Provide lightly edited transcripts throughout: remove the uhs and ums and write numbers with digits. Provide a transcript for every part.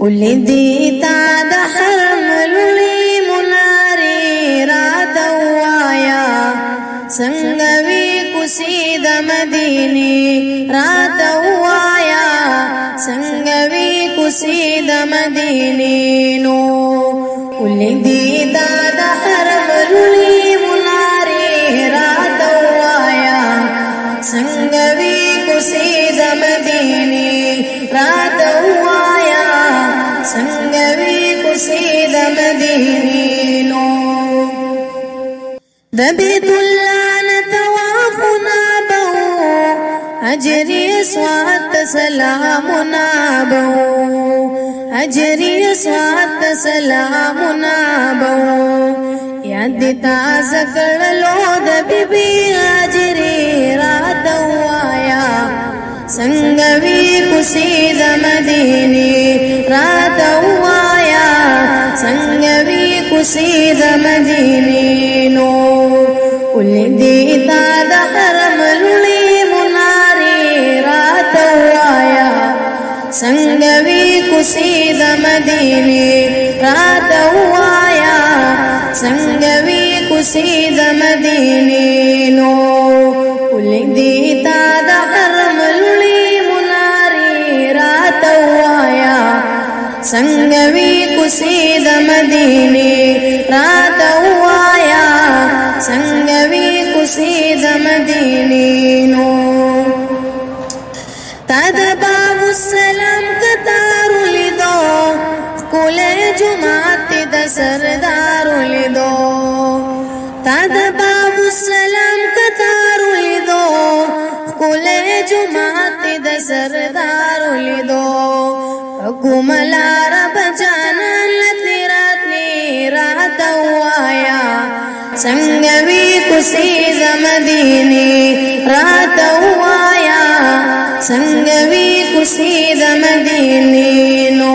ولدي تا د حرم لولي مناري راته ووایا څنګه وی کوسي د مدینې راته ووایا څنګه وی کوسي د مدینې نو ولدي تا د حرم لولي مناري راته ووایا څنګه وی کوسي د مدینې راته ووایا څنګه وی کوسي د مدینې نو د بیت الله نتوافنا بو اجری سوات سلامنا بو اجری سوات سلامنا بو یاد تازه کړلو د بیبي اجری رات وایا څنګه وی کوسي د مدینې رات وایا څنګه وی کوسي د مدینې نو ولدي تا د حرم لولي مناري رات وایا څنګه وی کوسي د مدینې رات وایا څنګه وی کوسي د مدینې نو ولدي تا د حرم لولي مناري رات وایا څنګه وی کوسي د مدینې رات وایا څنګه وی کوسي د مدینې نو تا د باب السلام کتار لیدو کله جمعات د سردار لیدو تا د باب السلام کتار لیدو کله جمعات د سردار لیدو کوملا رب جانان لتراتنی رات وایا څنګه وی کوسي د مدینې رات وایا څنګه وی کوسي د مدینې نو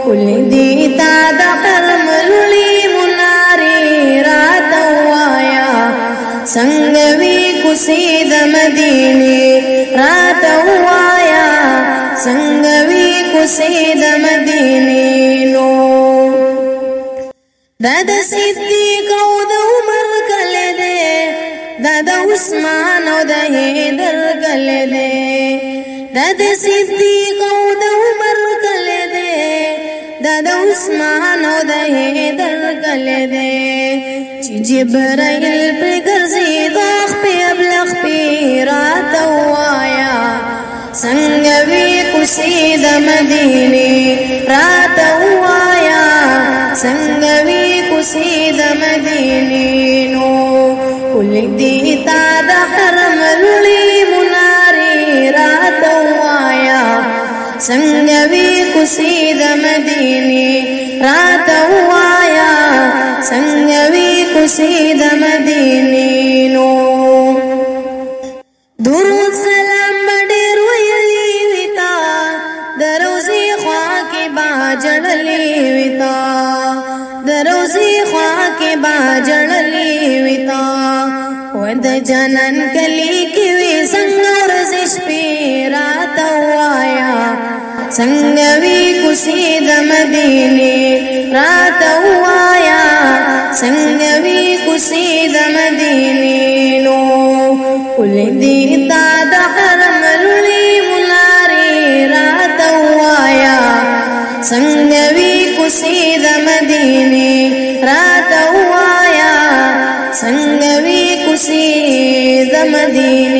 ولدي تا د حرم لولي مناري رات وایا څنګه وی کوسي د مدینې رات وایا څنګه وی کوسي د مدینې نو د صدیق او د عمر کله دې د عثمان او د حیدر کله دې د صدیق او د عمر کله دې د عثمان او د حیدر کله دې چې جبرائیل پر ګرځي داخ په ابلغ په رات وایا څنګه وی کوسي د مدینې رات وایا څنګه وی کوسي د مدینې نو ولدي تا د حرم لولي مناري رات وایا څنګه وی کوسي د مدینې رات وایا څنګه وی کوسي د مدینې نو درود سلام ډېر ویلي وتا د روزي خوا کې باجړلې وتا د روزي خوا کې باجړلې وتا و د جنان کلی کې وي څنګه ورزش په رات وایا څنګه وی کوسي د مدینې رات وایا څنګه وی کوسي د مدینې نو ولدي تا د حرم لولي مناري رات وایا څنګه وی کوسي د مدینې رات وایا څنګه وی کوسي د مدینې